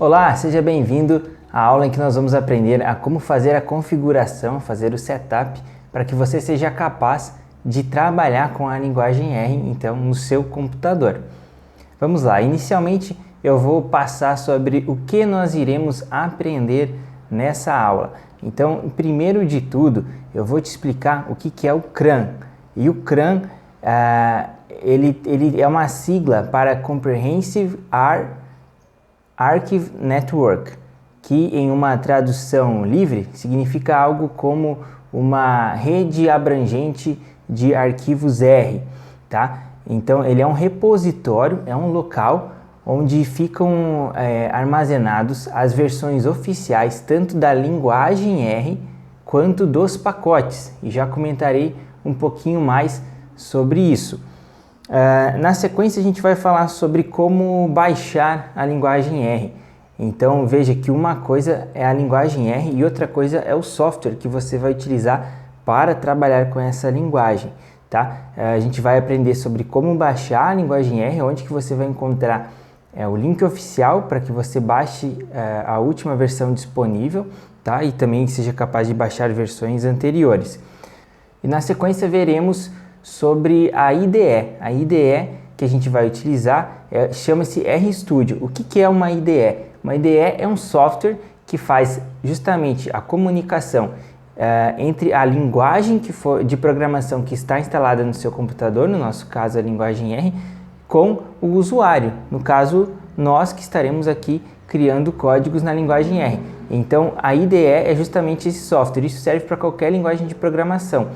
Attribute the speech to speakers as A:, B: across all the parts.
A: Olá, seja bem-vindo à aula em que nós vamos aprender a como fazer a configuração, fazer o setup para que você seja capaz de trabalhar com a linguagem R, então, no seu computador. Vamos lá, inicialmente eu vou passar sobre o que nós iremos aprender nessa aula. Então, primeiro de tudo, eu vou te explicar o que é o CRAN. E o CRAN, ele é uma sigla para Comprehensive Archive Network, que em uma tradução livre significa algo como uma rede abrangente de arquivos R, tá? Então ele é um repositório, é um local onde ficam armazenados as versões oficiais tanto da linguagem R quanto dos pacotes, e já comentarei um pouquinho mais sobre isso. Na sequência a gente vai falar sobre como baixar a linguagem R. Então veja que uma coisa é a linguagem R e outra coisa é o software que você vai utilizar para trabalhar com essa linguagem, tá? A gente vai aprender sobre como baixar a linguagem R, onde que você vai encontrar o link oficial para que você baixe a última versão disponível, tá? E também seja capaz de baixar versões anteriores. E na sequência veremos sobre a IDE. A IDE que a gente vai utilizar chama-se RStudio. O que é uma IDE? Uma IDE é um software que faz justamente a comunicação entre a linguagem de programação que está instalada no seu computador, no nosso caso a linguagem R, com o usuário. No caso, nós que estaremos aqui criando códigos na linguagem R. Então, a IDE é justamente esse software. Isso serve para qualquer linguagem de programação.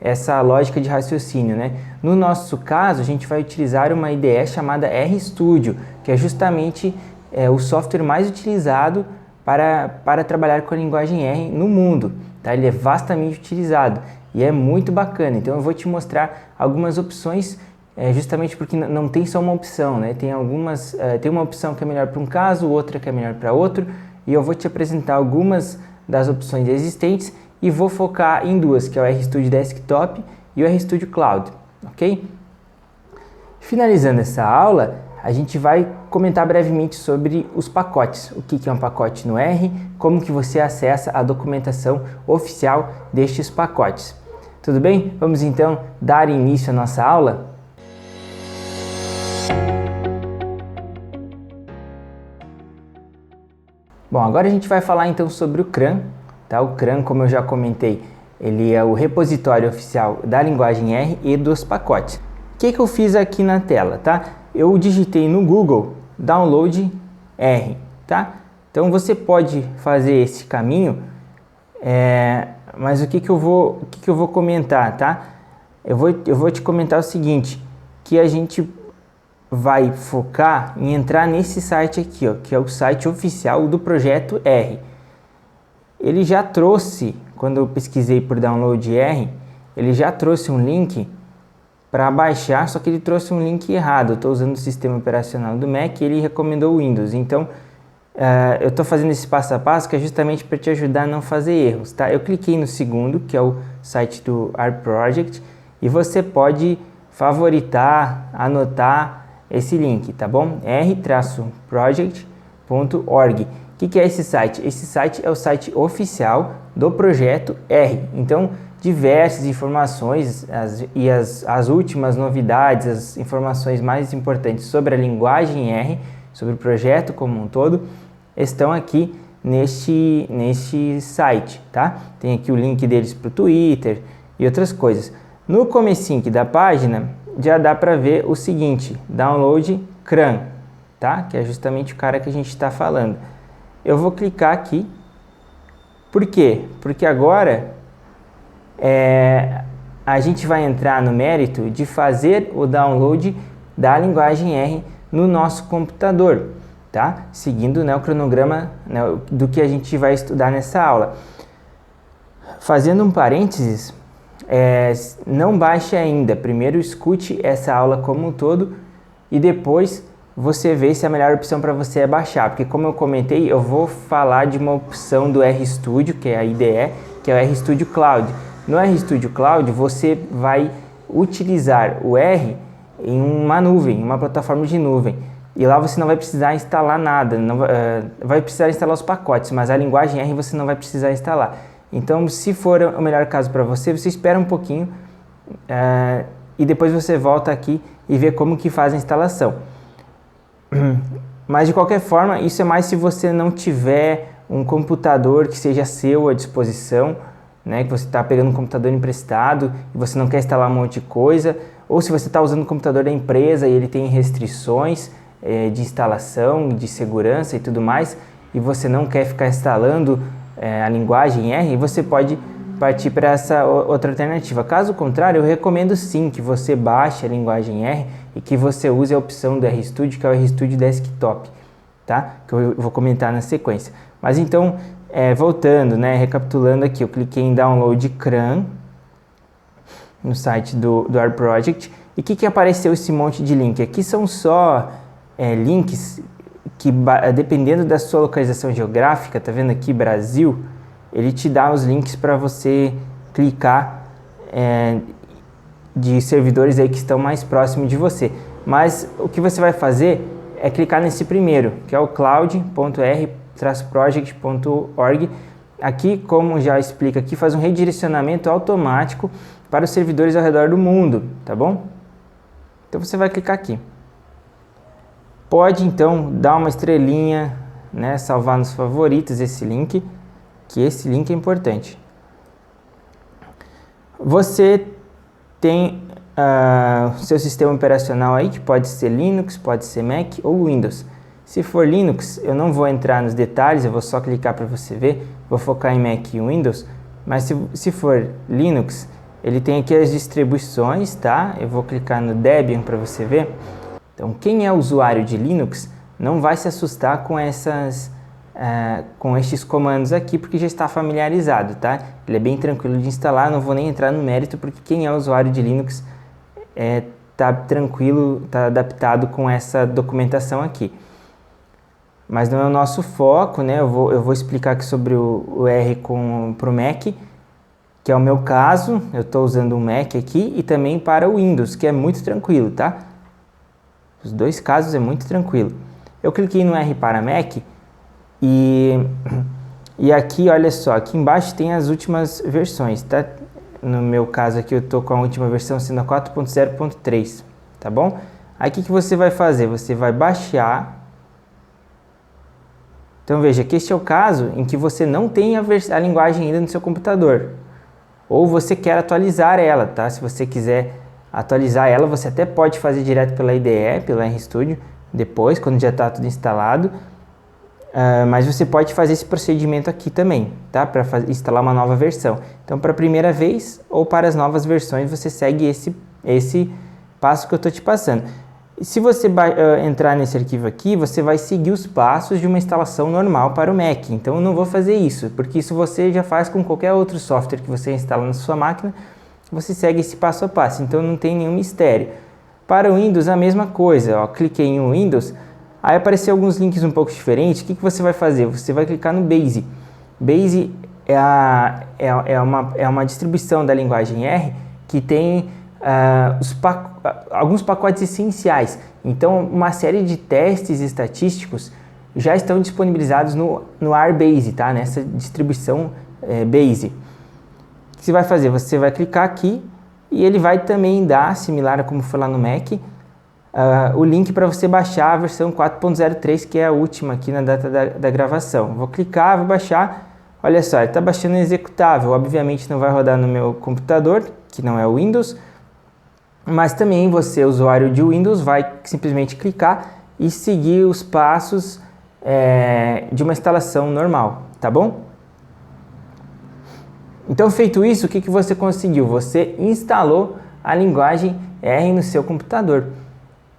A: Essa lógica de raciocínio, né? No nosso caso, a gente vai utilizar uma IDE chamada RStudio, que é justamente o software mais utilizado para trabalhar com a linguagem R no mundo, tá? Ele é vastamente utilizado e é muito bacana. Então eu vou te mostrar algumas opções, justamente porque não tem só uma opção, né? Tem uma opção que é melhor para um caso, outra que é melhor para outro, e eu vou te apresentar algumas das opções existentes e vou focar em duas, que é o RStudio Desktop e o RStudio Cloud, ok? Finalizando essa aula, a gente vai comentar brevemente sobre os pacotes, o que é um pacote no R, como que você acessa a documentação oficial destes pacotes. Tudo bem? Vamos então dar início à nossa aula? Bom, agora a gente vai falar então sobre o CRAN. Tá? O CRAN, como eu já comentei, ele é o repositório oficial da linguagem R e dos pacotes. O que eu fiz aqui na tela? Tá? Eu digitei no Google download R. Tá? Então você pode fazer esse caminho, mas o que eu vou comentar? Tá? Eu vou te comentar o seguinte, que a gente vai focar em entrar nesse site aqui, ó, que é o site oficial do projeto R. Ele já trouxe, quando eu pesquisei por download R, ele já trouxe um link para baixar, só que ele trouxe um link errado. Eu estou usando o sistema operacional do Mac e ele recomendou o Windows. Então, eu estou fazendo esse passo a passo que é justamente para te ajudar a não fazer erros. Tá? Eu cliquei no segundo, que é o site do R Project, e você pode favoritar, anotar esse link, tá bom? r-project.org. O que é esse site? Esse site é o site oficial do projeto R. Então, diversas informações as últimas novidades, as informações mais importantes sobre a linguagem R, sobre o projeto como um todo, estão aqui neste site, tá? Tem aqui o link deles para o Twitter e outras coisas. No comecinho da página, já dá para ver o seguinte, download CRAN, tá? Que é justamente o cara que a gente está falando. Eu vou clicar aqui. Por quê? Porque agora a gente vai entrar no mérito de fazer o download da linguagem R no nosso computador, tá? Seguindo, né, o cronograma, né, do que a gente vai estudar nessa aula. Fazendo um parênteses, não baixe ainda. Primeiro escute essa aula como um todo e depois você vê se a melhor opção para você é baixar, porque como eu comentei, eu vou falar de uma opção do RStudio, que é a IDE, que é o RStudio Cloud. No RStudio Cloud você vai utilizar o R em uma nuvem, uma plataforma de nuvem. e lá você não vai precisar instalar nada, não vai precisar instalar os pacotes, mas a linguagem R você não vai precisar instalar. Então, se for o melhor caso para você, você espera um pouquinho e depois você volta aqui e vê como que faz a instalação. Mas de qualquer forma, isso é mais se você não tiver um computador que seja seu à disposição, né, que você está pegando um computador emprestado e você não quer instalar um monte de coisa, ou se você está usando o computador da empresa e ele tem restrições de instalação, de segurança e tudo mais, e você não quer ficar instalando a linguagem R, você pode partir para essa outra alternativa. Caso contrário, eu recomendo sim que você baixe a linguagem R e que você use a opção do RStudio, que é o RStudio Desktop, tá? Que eu vou comentar na sequência. Mas então, voltando, né, recapitulando aqui, eu cliquei em Download CRAN no site do R Project. E o que apareceu esse monte de link? Aqui são só links que, dependendo da sua localização geográfica, tá vendo aqui Brasil, ele te dá os links para você clicar de servidores aí que estão mais próximos de você. Mas o que você vai fazer é clicar nesse primeiro, que é o cloud.r-project.org. Aqui, como já explica aqui, faz um redirecionamento automático para os servidores ao redor do mundo, tá bom? Então você vai clicar aqui. Pode então dar uma estrelinha, né, salvar nos favoritos esse link, que esse link é importante. Você tem seu sistema operacional aí, que pode ser Linux, pode ser Mac ou Windows. Se for Linux, eu não vou entrar nos detalhes, eu vou só clicar para você ver, vou focar em Mac e Windows, mas se for Linux, ele tem aqui as distribuições, tá? Eu vou clicar no Debian para você ver. Então, quem é usuário de Linux não vai se assustar com estes comandos aqui, porque já está familiarizado, tá? Ele é bem tranquilo de instalar, não vou nem entrar no mérito, porque quem é usuário de Linux está tranquilo, está adaptado com essa documentação aqui. Mas não é o nosso foco, né? Eu vou explicar aqui sobre o R para o Mac, que é o meu caso. Eu estou usando um Mac aqui, e também para o Windows, que é muito tranquilo, tá? Os dois casos é muito tranquilo. Eu cliquei no R para Mac e aqui, olha só, aqui embaixo tem as últimas versões, tá? No meu caso aqui eu estou com a última versão sendo a 4.0.3, tá bom? Aí o que você vai fazer? Você vai baixar. Então veja que este é o caso em que você não tem a linguagem ainda no seu computador. Ou você quer atualizar ela, tá? Se você quiser atualizar ela, você até pode fazer direto pela IDE, pela RStudio, depois, quando já está tudo instalado. Mas você pode fazer esse procedimento aqui também, tá? Para instalar uma nova versão. Então, para a primeira vez ou para as novas versões, você segue esse passo que eu estou te passando. E se você entrar nesse arquivo aqui, você vai seguir os passos de uma instalação normal para o Mac. Então, eu não vou fazer isso, porque isso você já faz com qualquer outro software que você instala na sua máquina. Você segue esse passo a passo, então não tem nenhum mistério. Para o Windows, a mesma coisa, ó, cliquei em Windows, aí apareceu alguns links um pouco diferentes. O que você vai fazer? Você vai clicar no Base. Base é uma distribuição da linguagem R que tem alguns pacotes essenciais. Então, uma série de testes estatísticos já estão disponibilizados no RBase, tá? Nessa distribuição Base. O que você vai fazer? Você vai clicar aqui e ele vai também dar, similar a como foi lá no Mac, o link para você baixar a versão 4.03, que é a última aqui na data da gravação. Vou clicar, vou baixar. Olha só, ele está baixando um executável. Obviamente não vai rodar no meu computador, que não é o Windows, mas também você, usuário de Windows, vai simplesmente clicar e seguir os passos de uma instalação normal, tá bom? Então, feito isso, o que você conseguiu? Você instalou a linguagem R no seu computador.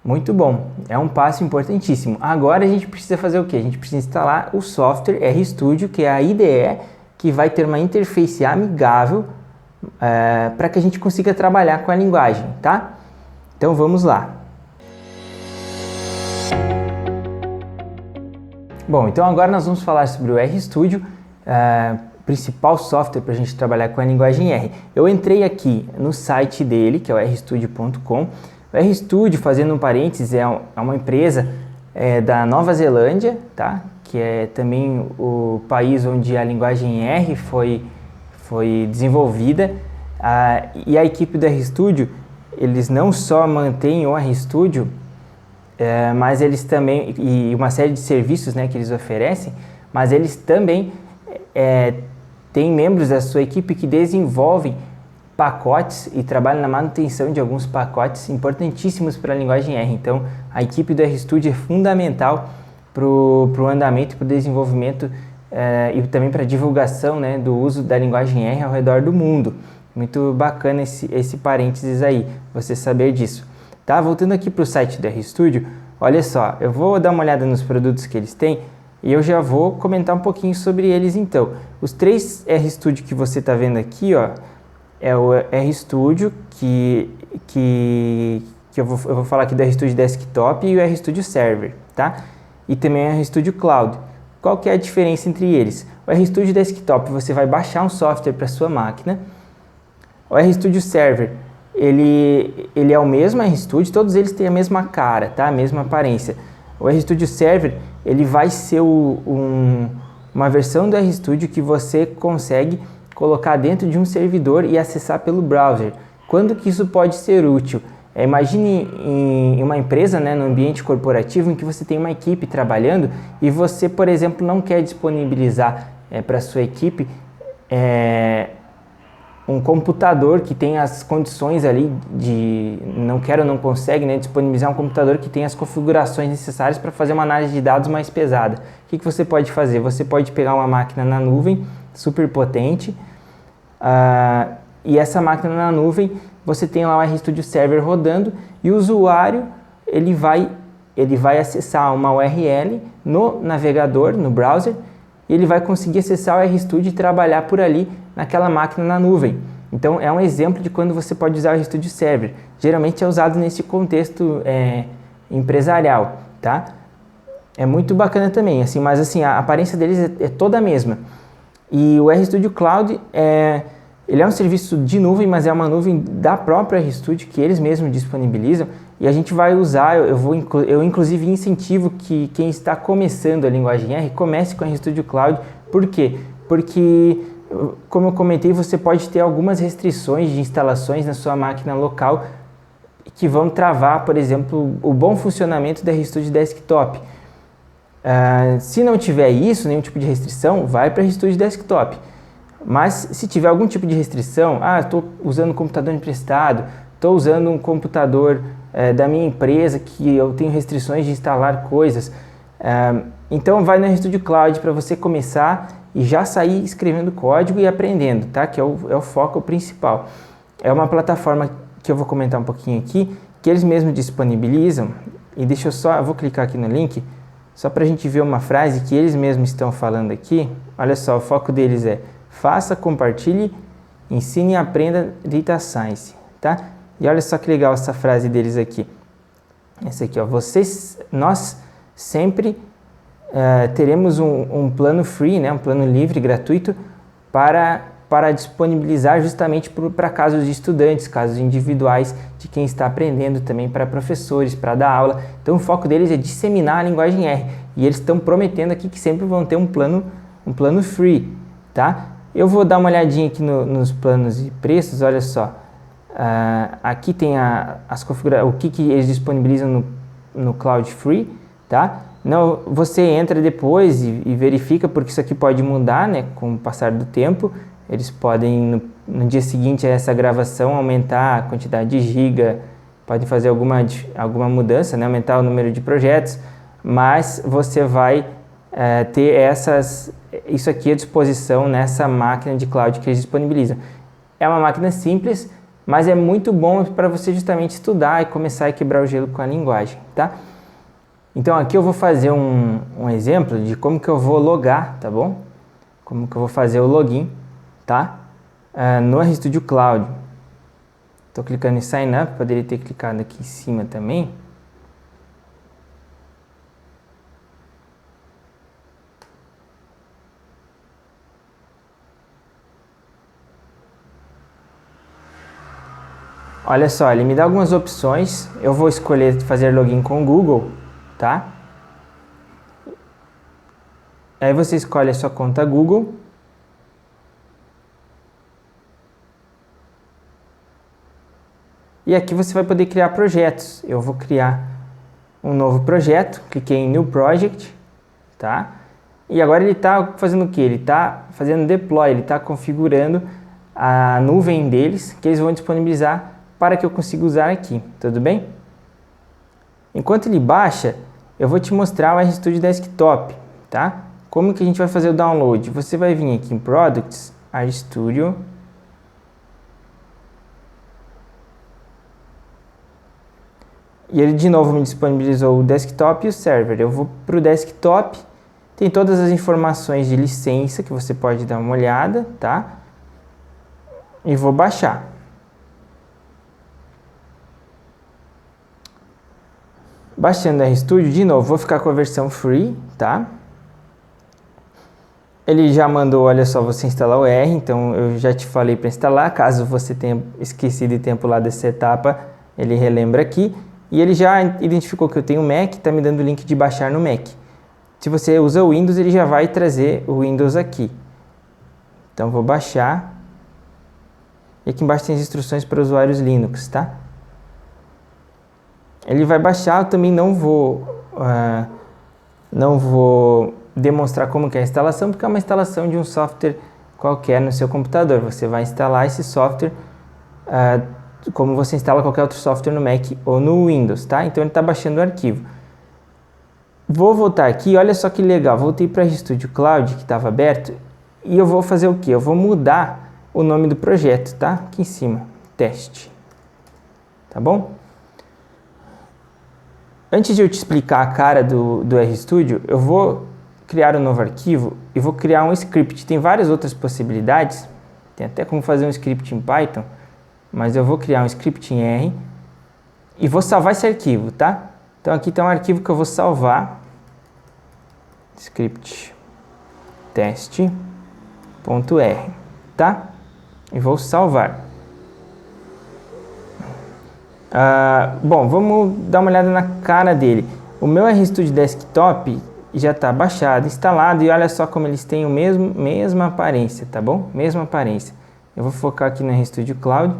A: Muito bom, é um passo importantíssimo. Agora a gente precisa fazer o quê? A gente precisa instalar o software RStudio, que é a IDE, que vai ter uma interface amigável para que a gente consiga trabalhar com a linguagem, tá? Então vamos lá. Bom, então agora nós vamos falar sobre o RStudio, principal software para a gente trabalhar com a linguagem R. Eu entrei aqui no site dele, que é o rstudio.com. O RStudio, fazendo um parênteses, é uma empresa da Nova Zelândia, tá? Que é também o país onde a linguagem R foi desenvolvida. E a equipe do RStudio, eles não só mantêm o RStudio, mas eles também, e uma série de serviços, né, que eles oferecem, mas eles também têm membros da sua equipe que desenvolvem pacotes e trabalham na manutenção de alguns pacotes importantíssimos para a linguagem R. Então, a equipe do RStudio é fundamental para o andamento e para o desenvolvimento e também para a divulgação, né, do uso da linguagem R ao redor do mundo. Muito bacana esse parênteses aí, você saber disso. Tá? Voltando aqui para o site do RStudio, olha só, eu vou dar uma olhada nos produtos que eles têm e eu já vou comentar um pouquinho sobre eles então. Os 3 RStudio que você está vendo aqui, ó, é o RStudio que eu vou falar aqui do RStudio Desktop e o RStudio Server, tá? E também o RStudio Cloud. Qual que é a diferença entre eles? O RStudio Desktop, você vai baixar um software para sua máquina. O RStudio Server, ele é o mesmo RStudio, todos eles têm a mesma cara, tá? A mesma aparência. O RStudio Server, ele vai ser uma versão do RStudio que você consegue colocar dentro de um servidor e acessar pelo browser. Quando que isso pode ser útil? Imagine em uma empresa, né, no ambiente corporativo em que você tem uma equipe trabalhando e você, por exemplo, não quer disponibilizar para a sua equipe um computador que tem as condições ali de não consegue, né, disponibilizar um computador que tem as configurações necessárias para fazer uma análise de dados mais pesada. O que você pode fazer? Você pode pegar uma máquina na nuvem super potente e essa máquina na nuvem você tem lá o RStudio Server rodando e o usuário ele vai acessar uma URL no navegador, no browser, e ele vai conseguir acessar o RStudio e trabalhar por ali naquela máquina na nuvem. Então é um exemplo de quando você pode usar o RStudio Server. Geralmente é usado nesse contexto empresarial, tá? É muito bacana também, assim, mas assim, a aparência deles é toda a mesma. E o RStudio Cloud ele é um serviço de nuvem, mas é uma nuvem da própria RStudio que eles mesmos disponibilizam e a gente vai usar, eu inclusive incentivo que quem está começando a linguagem R comece com o RStudio Cloud. Por quê? Porque, como eu comentei, você pode ter algumas restrições de instalações na sua máquina local que vão travar, por exemplo, o bom funcionamento da RStudio Desktop. Se não tiver isso, nenhum tipo de restrição, vai para o RStudio Desktop. Mas se tiver algum tipo de restrição, estou usando um computador emprestado, estou usando um computador da minha empresa que eu tenho restrições de instalar coisas, então vai no RStudio Cloud para você começar e já sair escrevendo código e aprendendo, tá? Que é o foco principal. É uma plataforma que eu vou comentar um pouquinho aqui, que eles mesmos disponibilizam, e eu vou clicar aqui no link, só para a gente ver uma frase que eles mesmos estão falando aqui. Olha só, o foco deles é: faça, compartilhe, ensine e aprenda Data Science, tá? E olha só que legal essa frase deles aqui. Essa aqui, ó. Nós sempre teremos um plano free, né? Um plano livre, gratuito, para disponibilizar justamente para casos de estudantes, casos individuais de quem está aprendendo, também para professores, para dar aula. Então o foco deles é disseminar a linguagem R. E eles estão prometendo aqui que sempre vão ter um plano free, tá? Eu vou dar uma olhadinha aqui nos planos e preços, olha só. Aqui tem as configurações, o que eles disponibilizam no Cloud Free, tá? Não, você entra depois e verifica, porque isso aqui pode mudar, né, com o passar do tempo. Eles podem, no dia seguinte a essa gravação, aumentar a quantidade de giga, podem fazer alguma mudança, né, aumentar o número de projetos, mas você vai ter isso aqui à disposição nessa máquina de cloud que eles disponibilizam. É uma máquina simples, mas é muito bom para você justamente estudar e começar a quebrar o gelo com a linguagem, tá? Então aqui eu vou fazer um exemplo de como que eu vou logar, tá bom? Como que eu vou fazer o login, tá? No RStudio Cloud. Estou clicando em Sign Up, poderia ter clicado aqui em cima também. Olha só, ele me dá algumas opções. Eu vou escolher fazer login com o Google, tá? Aí você escolhe a sua conta Google. E aqui você vai poder criar projetos. Eu vou criar um novo projeto, cliquei em New Project, tá? E agora ele está fazendo o que? Ele está fazendo deploy, ele está configurando a nuvem deles, que eles vão disponibilizar para que eu consiga usar aqui, tudo bem? Enquanto ele baixa, eu vou te mostrar o RStudio Desktop, tá? Como que a gente vai fazer o download? Você vai vir aqui em Products, RStudio, e ele de novo me disponibilizou o desktop e o server. Eu vou para o desktop, tem todas as informações de licença que você pode dar uma olhada, tá? E vou baixar. Baixando o RStudio, de novo, vou ficar com a versão free, tá? Ele já mandou, olha só, você instalar o R, então eu já te falei para instalar. Caso você tenha esquecido e tenha pulado essa etapa, ele relembra aqui. E ele já identificou que eu tenho Mac, está me dando o link de baixar no Mac. Se você usa o Windows, ele já vai trazer o Windows aqui. Então vou baixar. E aqui embaixo tem as instruções para usuários Linux, tá? Ele vai baixar, eu também não vou demonstrar como que é a instalação, porque é uma instalação de um software qualquer no seu computador. Você vai instalar esse software como você instala qualquer outro software no Mac ou no Windows, tá? Então ele está baixando o arquivo. Vou voltar aqui, olha só que legal, voltei para o RStudio Cloud que estava aberto e eu vou fazer o que? Eu vou mudar o nome do projeto, tá? Aqui em cima, teste, tá bom? Antes de eu te explicar a cara do RStudio, eu vou criar um novo arquivo e vou criar um script. Tem várias outras possibilidades, tem até como fazer um script em Python, mas eu vou criar um script em R e vou salvar esse arquivo, tá? Então aqui está um arquivo que eu vou salvar, script teste.r, tá? E vou salvar. Bom, vamos dar uma olhada na cara dele. O meu RStudio Desktop já está baixado, instalado, e olha só como eles têm mesma aparência, tá bom? Mesma aparência. Eu vou focar aqui no RStudio Cloud.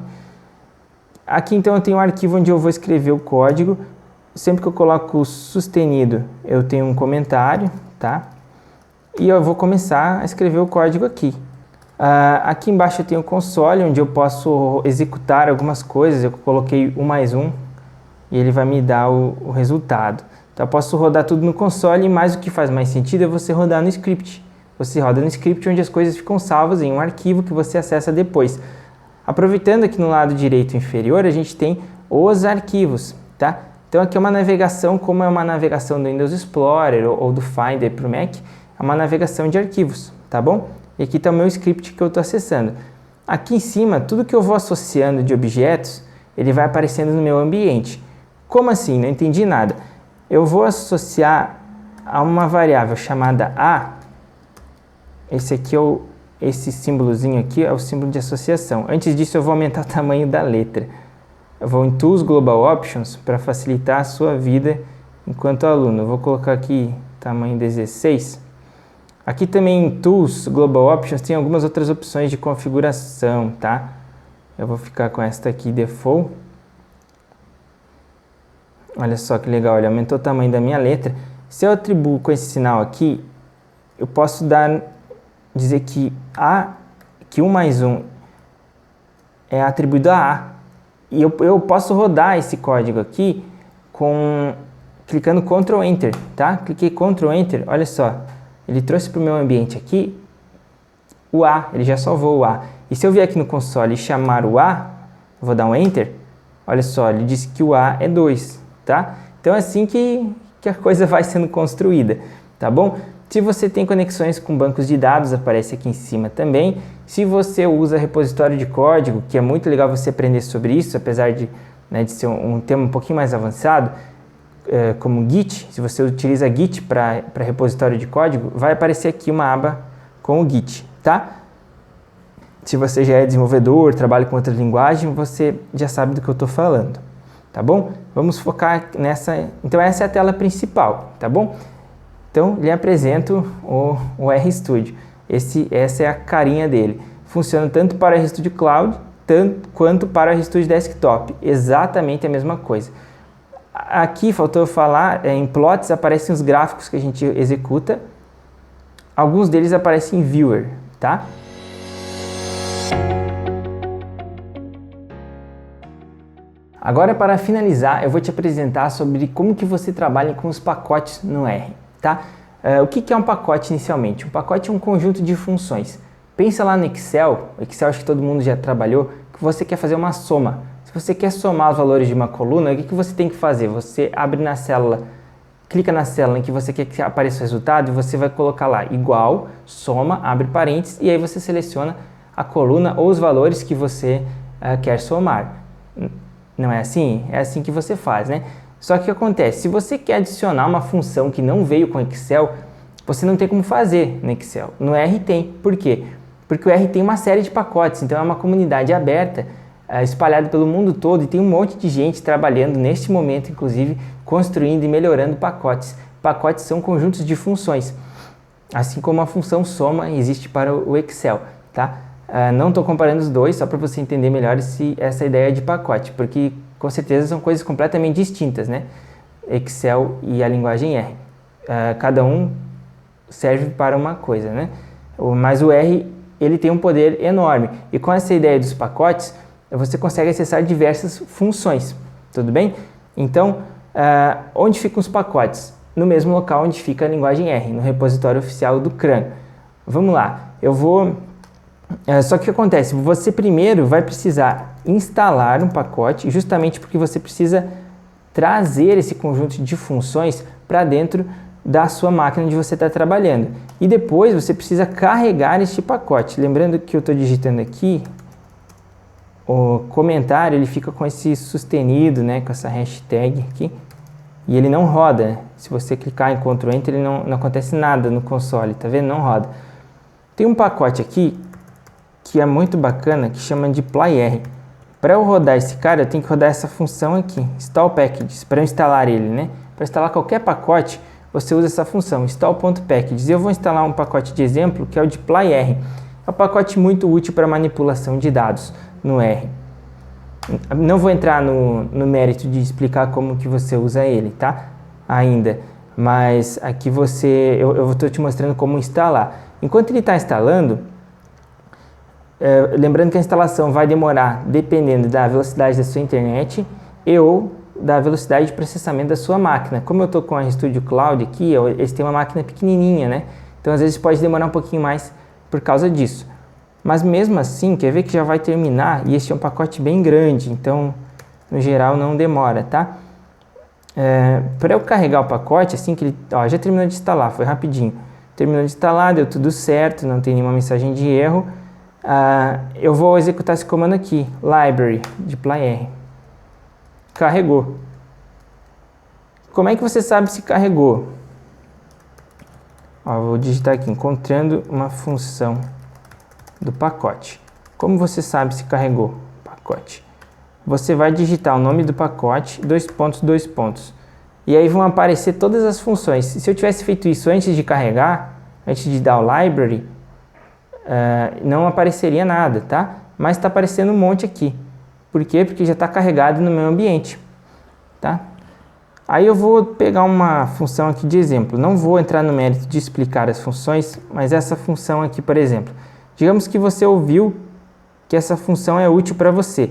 A: Aqui então eu tenho um arquivo onde eu vou escrever o código. Sempre que eu coloco sustenido, eu tenho um comentário, tá? E eu vou começar a escrever o código aqui. Aqui embaixo eu tenho o console, onde eu posso executar algumas coisas. Eu coloquei 1+1 e ele vai me dar o resultado. Então eu posso rodar tudo no console, mas o que faz mais sentido é você rodar no script. Você roda no script onde as coisas ficam salvas em um arquivo que você acessa depois. Aproveitando aqui no lado direito inferior, a gente tem os arquivos, tá? Então aqui é uma navegação, como é uma navegação do Windows Explorer ou do Finder para o Mac, é uma navegação de arquivos, tá bom? E aqui está o meu script que eu estou acessando. Aqui em cima, tudo que eu vou associando de objetos, ele vai aparecendo no meu ambiente. Como assim? Não entendi nada. Eu vou associar a uma variável chamada A. Esse símbolozinho aqui é o símbolo de associação. Antes disso, eu vou aumentar o tamanho da letra. Eu vou em Tools Global Options para facilitar a sua vida enquanto aluno. Eu vou colocar aqui tamanho 16. Aqui também em Tools Global Options tem algumas outras opções de configuração, tá? Eu vou ficar com esta aqui, Default. Olha só que legal, ele aumentou o tamanho da minha letra. Se eu atribuo com esse sinal aqui, eu posso dizer que 1+1 é atribuído a A. E eu posso rodar esse código aqui clicando Ctrl Enter, tá? Cliquei Ctrl Enter, olha só. Ele trouxe para o meu ambiente aqui o A, ele já salvou o A. E se eu vier aqui no console e chamar o A, eu vou dar um Enter, olha só, ele disse que o A é 2, tá? Então é assim que a coisa vai sendo construída, tá bom? Se você tem conexões com bancos de dados, aparece aqui em cima também. Se você usa repositório de código, que é muito legal você aprender sobre isso, apesar de ser um tema um pouquinho mais avançado, como Git, se você utiliza Git para repositório de código, vai aparecer aqui uma aba com o Git, tá? Se você já é desenvolvedor, trabalha com outra linguagem, você já sabe do que eu estou falando, tá bom? Vamos focar nessa. Então essa é a tela principal, tá bom? Então, lhe apresento o RStudio. Essa é a carinha dele. Funciona tanto para o RStudio Cloud quanto para o RStudio Desktop. Exatamente a mesma coisa. Aqui faltou eu falar, em plots aparecem os gráficos que a gente executa. Alguns deles aparecem em Viewer, tá? Agora, para finalizar, eu vou te apresentar sobre como que você trabalha com os pacotes no R, tá? O que é um pacote inicialmente? Um pacote é um conjunto de funções. Pensa lá no Excel, acho que todo mundo já trabalhou, que você quer fazer uma soma. Se você quer somar os valores de uma coluna, o que você tem que fazer? Você abre na célula, clica na célula em que você quer que apareça o resultado e você vai colocar lá igual, soma, abre parênteses e aí você seleciona a coluna ou os valores que você quer somar. Não é assim? É assim que você faz, né? Só que o que acontece? Se você quer adicionar uma função que não veio com Excel, você não tem como fazer no Excel. No R tem. Por quê? Porque o R tem uma série de pacotes, então é uma comunidade aberta, espalhada pelo mundo todo e tem um monte de gente trabalhando neste momento, inclusive, construindo e melhorando pacotes. Pacotes são conjuntos de funções, assim como a função soma existe para o Excel, tá? Não estou comparando os dois, só para você entender melhor essa ideia de pacote, porque com certeza são coisas completamente distintas, né? Excel e a linguagem R. Cada um serve para uma coisa, né? Mas o R, ele tem um poder enorme. E com essa ideia dos pacotes, você consegue acessar diversas funções, tudo bem? Então, onde ficam os pacotes? No mesmo local onde fica a linguagem R, no repositório oficial do CRAN. Vamos lá, só que o que acontece? Você primeiro vai precisar instalar um pacote, justamente porque você precisa trazer esse conjunto de funções para dentro da sua máquina onde você está trabalhando. E depois você precisa carregar este pacote. Lembrando que eu estou digitando aqui, o comentário ele fica com esse sustenido, né, com essa hashtag aqui, e ele não roda. Se você clicar em Ctrl Enter, ele não acontece nada no console, tá vendo? Não roda. Tem um pacote aqui que é muito bacana, que chama de plyr. Para eu rodar esse cara, eu tenho que rodar essa função aqui, install packages, para eu instalar ele, né? Para instalar qualquer pacote, você usa essa função, install.packages. Eu vou instalar um pacote de exemplo, que é o de plyr. É um pacote muito útil para manipulação de dados no R. Não vou entrar no mérito de explicar como que você usa ele, tá? Ainda. Mas aqui eu estou te mostrando como instalar. Enquanto ele está instalando, lembrando que a instalação vai demorar dependendo da velocidade da sua internet ou da velocidade de processamento da sua máquina. Como eu estou com a RStudio Cloud aqui, eles têm uma máquina pequenininha, né? Então às vezes pode demorar um pouquinho mais por causa disso. Mas mesmo assim, quer ver que já vai terminar e este é um pacote bem grande, então no geral não demora, tá? Para eu carregar o pacote, assim que ele já terminou de instalar, foi rapidinho. Terminou de instalar, deu tudo certo, não tem nenhuma mensagem de erro. Eu vou executar esse comando aqui, library de plyr. Carregou. Como é que você sabe se carregou? Vou digitar aqui, encontrando uma função do pacote. Como você sabe se carregou o pacote? Você vai digitar o nome do pacote, 2 pontos, 2 pontos. E aí vão aparecer todas as funções. Se eu tivesse feito isso antes de carregar, antes de dar o library, não apareceria nada, tá? Mas está aparecendo um monte aqui. Por quê? Porque já está carregado no meu ambiente, tá? Aí eu vou pegar uma função aqui de exemplo. Não vou entrar no mérito de explicar as funções, mas essa função aqui, por exemplo. Digamos que você ouviu que essa função é útil para você.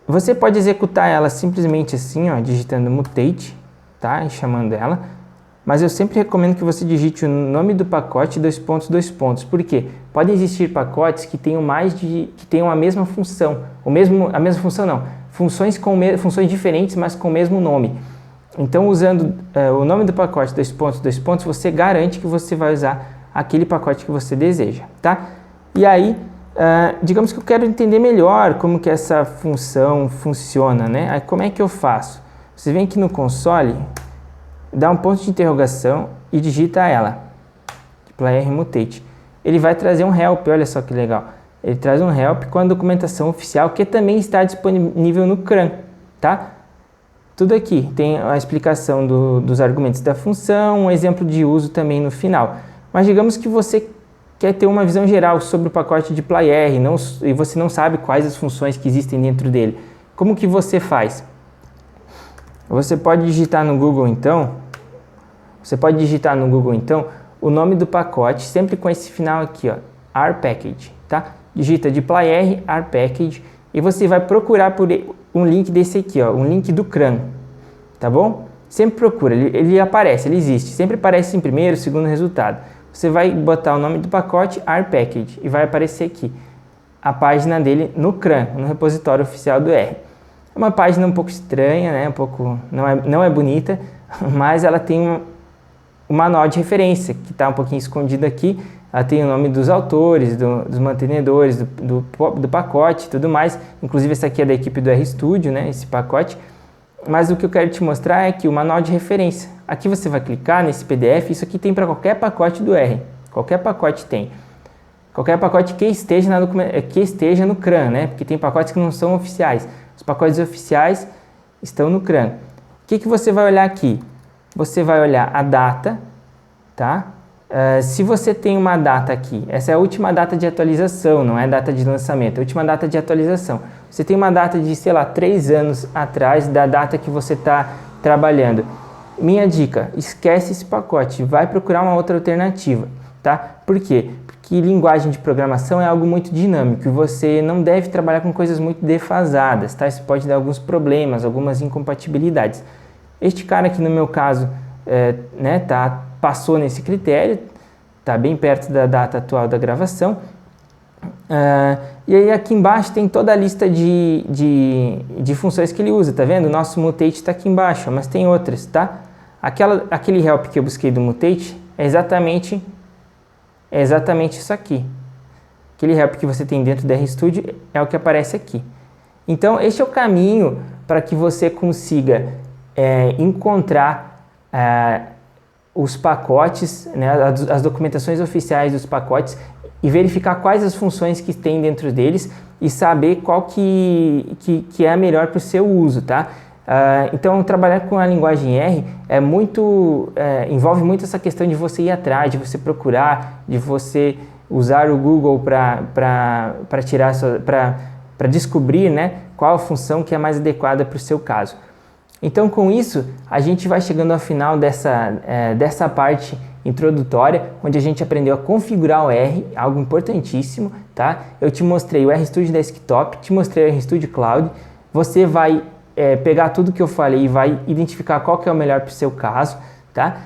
A: Você pode executar ela simplesmente assim, digitando mutate, tá? E chamando ela. Mas eu sempre recomendo que você digite o nome do pacote 2 pontos, 2 pontos. Por quê? Podem existir pacotes que tenham a mesma função. A mesma função não. Funções diferentes, mas com o mesmo nome. Então, usando o nome do pacote 2 pontos, 2 pontos, você garante que você vai usar aquele pacote que você deseja, tá? E aí, digamos que eu quero entender melhor como que essa função funciona, né? Aí, como é que eu faço? Você vem aqui no console, dá um ponto de interrogação e digita ela, plyr mutate. Ele vai trazer um help, olha só que legal. Ele traz um help com a documentação oficial que também está disponível no CRAN, tá? tudo aqui. Tem a explicação dos argumentos da função, um exemplo de uso também no final. Mas digamos que você quer ter uma visão geral sobre o pacote de dplyr e você não sabe quais as funções que existem dentro dele. Como que você faz? Você pode digitar no Google então, o nome do pacote, sempre com esse final aqui, ó, rpackage, tá? Digita dplyr rpackage e você vai procurar por um link desse aqui, ó, um link do CRAN, tá bom? Sempre procura, ele aparece, ele existe, sempre aparece em primeiro, segundo resultado. Você vai botar o nome do pacote rpackage e vai aparecer aqui a página dele no CRAN, no repositório oficial do R. É uma página um pouco estranha, né? Não é bonita, mas ela tem um manual de referência que está um pouquinho escondido aqui. Ela tem o nome dos autores, dos mantenedores, do pacote e tudo mais. Inclusive esse aqui é da equipe do RStudio, né? Esse pacote. Mas o que eu quero te mostrar é que o manual de referência. Aqui você vai clicar nesse PDF, isso aqui tem para qualquer pacote do R. Qualquer pacote tem. Qualquer pacote que esteja no CRAN, né? Porque tem pacotes que não são oficiais. Os pacotes oficiais estão no CRAN. O que você vai olhar aqui? Você vai olhar a data, tá? Se você tem uma data aqui, essa é a última data de atualização, não é data de lançamento, é a última data de atualização. Você tem uma data de, sei lá, 3 anos atrás da data que você está trabalhando. Minha dica, esquece esse pacote, vai procurar uma outra alternativa, tá? Por quê? Porque linguagem de programação é algo muito dinâmico e você não deve trabalhar com coisas muito defasadas, tá? Isso pode dar alguns problemas, algumas incompatibilidades. Este cara aqui, no meu caso, passou nesse critério, está bem perto da data atual da gravação. E aí aqui embaixo tem toda a lista de funções que ele usa, tá vendo? O nosso mutate está aqui embaixo, mas tem outras, tá? Aquele help que eu busquei do mutate é exatamente isso aqui. Aquele help que você tem dentro do RStudio é o que aparece aqui. Então, este é o caminho para que você consiga encontrar os pacotes, né, as documentações oficiais dos pacotes e verificar quais as funções que tem dentro deles e saber qual que é a melhor para o seu uso, tá? Então, trabalhar com a linguagem R envolve muito essa questão de você ir atrás, de você procurar, de você usar o Google para descobrir, né, qual a função que é mais adequada para o seu caso. Então, com isso, a gente vai chegando ao final dessa parte introdutória, onde a gente aprendeu a configurar o R, algo importantíssimo, tá? Eu te mostrei o RStudio Desktop, te mostrei o RStudio Cloud. Você vai pegar tudo que eu falei e vai identificar qual que é o melhor para o seu caso, tá?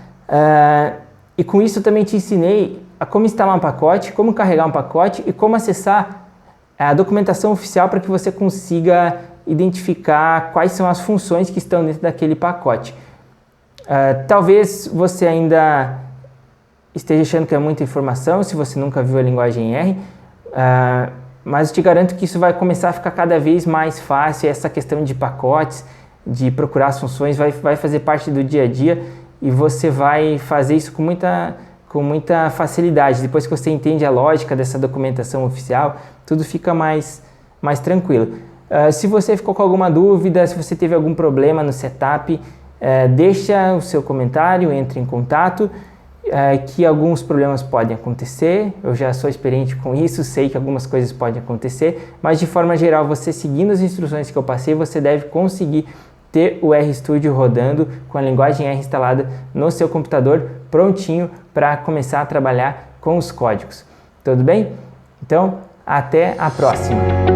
A: E com isso eu também te ensinei a como instalar um pacote, como carregar um pacote e como acessar a documentação oficial para que você consiga identificar quais são as funções que estão dentro daquele pacote. Talvez você ainda esteja achando que é muita informação, se você nunca viu a linguagem R, mas eu te garanto que isso vai começar a ficar cada vez mais fácil. Essa questão de pacotes, de procurar as funções, vai fazer parte do dia a dia e você vai fazer isso com muita facilidade. Depois que você entende a lógica dessa documentação oficial, tudo fica mais tranquilo. Se você ficou com alguma dúvida, se você teve algum problema no setup, deixa o seu comentário, entre em contato, que alguns problemas podem acontecer. Eu já sou experiente com isso, sei que algumas coisas podem acontecer, mas de forma geral, você seguindo as instruções que eu passei, você deve conseguir ter o RStudio rodando com a linguagem R instalada no seu computador, prontinho para começar a trabalhar com os códigos. Tudo bem? Então, até a próxima!